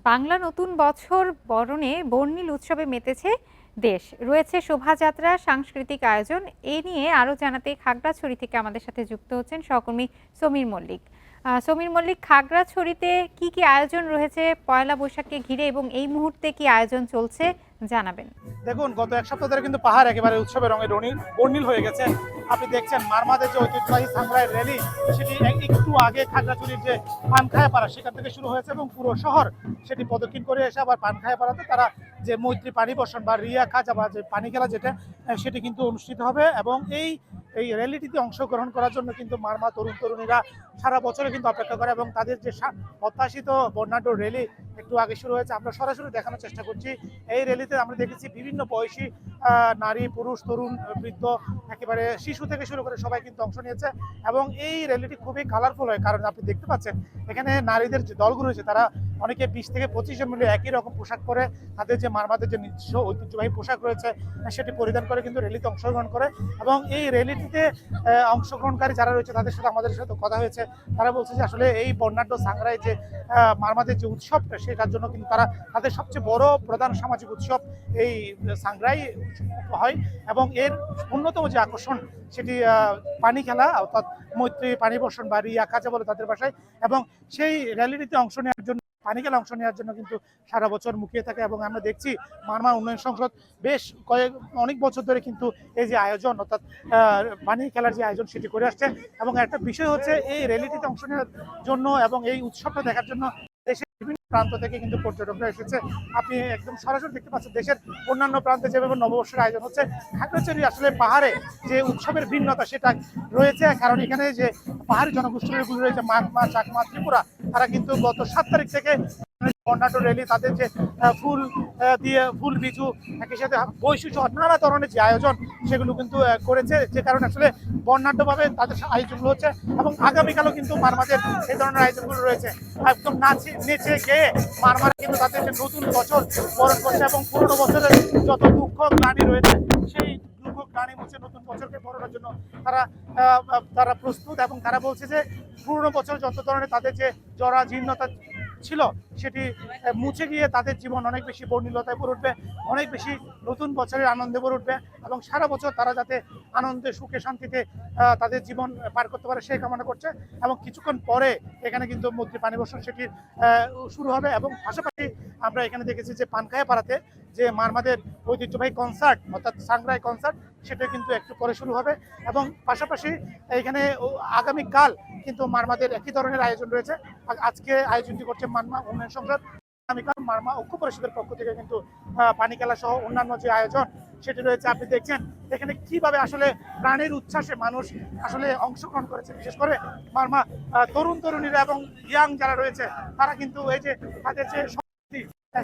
বাংলা নতুন বছর বরণে বর্ণিল উৎসবে মেতেছে দেশ। রয়েছে শোভাযাত্রা, সাংস্কৃতিক আয়োজন। এ নিয়ে আরো জানাতে খাগড়াছড়ি থেকে আমাদের সাথে যুক্ত হচ্ছেন সহকর্মী সমীর মল্লিক। সমীর মল্লিক, খাগড়াছড়িতে কি কি আয়োজন রয়েছে পয়লা বৈশাখকে ঘিরে এবং এই মুহূর্তে কি আয়োজন চলছে জানাবেন। দেখুন, গত এক সপ্তাহ ধরে কিন্তু পাহাড় একেবারে উৎসবের রঙে বর্ণিল হয়ে গেছে। আপনি দেখছেন মারমাদের যে ঐতিহ্যবাহী সাংগ্রাই র্যালি, সেটি একটু আগে খাগড়াছড়ির যে পানখায়াপাড়া সেখান থেকে শুরু হয়েছে এবং পুরো শহর সেটি প্রদক্ষিণ করে এসে আবার পানখায়াপাড়াতে তারা যে মৈত্রী পানি বর্ষণ বা রিয়া খাজা বা যে পানি খেলা যেটা সেটি কিন্তু অনুষ্ঠিত হবে। এবং এই র্যালিটিতে অংশগ্রহণ করার জন্য কিন্তু মারমা তরুণ তরুণীরা সারা বছরে কিন্তু অপেক্ষা করে এবং তাদের যে প্রত্যাশিত বর্ণাঢ্য র্যালি একটু আগে শুরু হয়েছে। আমরা সরাসরি দেখানোর চেষ্টা করছি। এই র্যালিতে আমরা দেখেছি বিভিন্ন বয়সী নারী, পুরুষ, তরুণ, বৃদ্ধ, একেবারে শিশু থেকে শুরু করে সবাই কিন্তু অংশ নিয়েছে। এবং এই র্যালিটি খুবই কালারফুল হয়, কারণ আপনি দেখতে পাচ্ছেন এখানে নারীদের যে দলগুলো রয়েছে তারা অনেকে 20 থেকে 25 জন মিলে একই রকম পোশাক পরে তাদের যে মারমাদের যে নিজস্ব ঐতিহ্যবাহী পোশাক রয়েছে সেটি পরিধান করে কিন্তু র্যালিতে অংশগ্রহণ করে। এবং এই র্যালিটিতে অংশগ্রহণকারী যারা রয়েছে তাদের সাথে আমাদের সাথে কথা হয়েছে। তারা বলছে যে আসলে এই বর্ণাঢ্য সাংগ্রাই যে মারমাদের যে উৎসবটা সেটার জন্য কিন্তু তারা তাদের সবচেয়ে বড় প্রধান সামাজিক উৎসব এই সাংগ্রাই হয়। এবং এর অন্যতম যে আকর্ষণ সেটি পানি খেলা, অর্থাৎ মৈত্রী পানি বর্ষণ বা রিয়া খাজা বলে তাদের ভাষায়। এবং সেই র্যালিটিতে অংশ নেওয়ার জন্য, পানি খেলা অংশ নেওয়ার জন্য কিন্তু সারা বছর মুখিয়ে থাকে। এবং আমরা দেখছি মারমা উন্নয়ন সংসদ বেশ অনেক বছর ধরে কিন্তু এই যে আয়োজন, অর্থাৎ পানি খেলার যে আয়োজন সেটি করে আসছে। এবং একটা বিষয় হচ্ছে এই র্যালিটিতে অংশ নেওয়ার জন্য এবং এই উৎসবটা দেখার জন্য দেশের বিভিন্ন প্রান্ত থেকে কিন্তু পর্যটকরা এসেছে। আপনি একদম সরাসরি দেখতে পাচ্ছেন দেশের অন্যান্য প্রান্তে যেভাবে নববর্ষের আয়োজন হচ্ছে, খাগড়াছড়ি আসলে পাহাড়ে যে উৎসবের ভিন্নতা সেটা রয়েছে। কারণ এখানে যে পাহাড়ি জনগোষ্ঠীগুলো রয়েছে, মাঘমা, চাকমা, ত্রিপুরা, তারা কিন্তু গত 7 তারিখ থেকে বর্ণাঢ্য র্যালি, তাদের যে ফুল দিয়ে ফুল বিজু, একই সাথে বৈশিষ্ট্য নানা ধরনের যে আয়োজন সেগুলো কিন্তু করেছে, যে কারণে আসলে বর্ণাঢ্যভাবে তাদের আয়োজনগুলো হচ্ছে। এবং আগামীকালও কিন্তু মারমাদের এই ধরনের আয়োজনগুলো রয়েছে। একদম নেচে গেয়ে মারমারা কিন্তু তাদের যে নতুন বছর বরণ করছে এবং পুরোনো বছরের যত দুঃখ গ্লানি রয়েছে সেই দুঃখ গ্লানি মুছে নতুন বছরকে বরণের জন্য তারা প্রস্তুত। এবং তারা বলছে যে পুরোনো বছর যত ধরনের তাদের যে জরাজীর্ণতা ছিল সেটি মুছে গিয়ে তাদের জীবন অনেক বেশি বর্ণিলতায় ভরে উঠবে, অনেক বেশি নতুন বছরের আনন্দে ভরে উঠবে। এবং সারা বছর তারা যাতে আনন্দে, সুখে, শান্তিতে তাদের জীবন পার করতে পারে সেই কামনা করছে। এবং কিছুক্ষণ পরে এখানে কিন্তু মৈত্রী পানি বর্ষণ সেটি শুরু হবে। এবং পাশাপাশি আমরা এখানে দেখেছি যে পানখায়াপাড়াতে যে মারমাদের ঐতিহ্যবাহী কনসার্ট, অর্থাৎ সাংগ্রাই কনসার্ট, সেটা কিন্তু একটু পরে শুরু হবে। এবং পাশাপাশি এখানে আগামীকাল কিন্তু মারমাদের একই ধরনের আয়োজন রয়েছে। আজকে আয়োজনটি করছে মারমা উন্নয়ন সংসদ। আগামীকাল মারমা ঐক্য পরিষদের পক্ষ থেকে কিন্তু পানি খেলা সহ অন্যান্য যে আয়োজন সেটি রয়েছে। আপনি দেখছেন এখানে কিভাবে আসলে প্রাণের উচ্ছ্বাসে মানুষ আসলে অংশগ্রহণ করেছে। বিশেষ করে মারমা তরুণ তরুণীরা এবং ইয়াং যারা রয়েছে তারা কিন্তু এই যে তাদের যে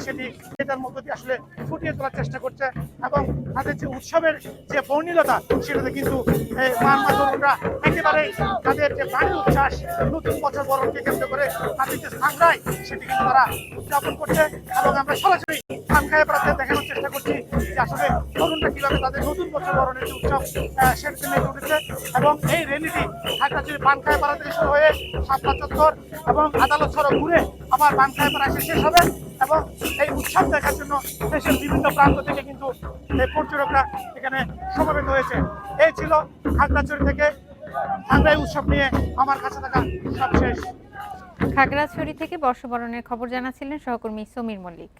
সেটি এটার মধ্য দিয়ে আসলে ফুটিয়ে তোলার চেষ্টা করছে। এবং তাদের যে উৎসবের যে বর্ণিলতা সেটাতে কিন্তু মারমা তরুণরা একেবারে তাদের যে প্রাণের উচ্ছ্বাস, নতুন বছর বরণকে কেন্দ্র করে তাদের যে সাংগ্রাই সেটি কিন্তু তারা উদযাপন করছে। এবং আমরা সরাসরি পানখায়াপাড়াতে দেখানোর চেষ্টা করছি যে আসলে তরুণরা কিভাবে তাদের নতুন বছর বরণের যে উৎসব সেটিতে মেতে উঠেছে। এবং এই র্যালিটি খাগড়াছড়ি পানখায়াপাড়া থেকে শুরু হয়ে শাপলা চত্বর এবং আদালত সড়ক ঘুরে আবার পানখায়াপাড়া এসে শেষ হবে। এবং এই উৎসব দেখার জন্য দেশের বিভিন্ন প্রান্ত থেকে কিন্তু পর্যটকরা এখানে সমবেত হয়েছে। এই ছিল খাগড়াছড়ি থেকে সাংগ্রাই উৎসব নিয়ে আমার কাছে থাকা সবশেষ। খাগড়াছড়ি থেকে বর্ষবরণের খবর জানাচ্ছিলেন সহকর্মী সমীর মল্লিক।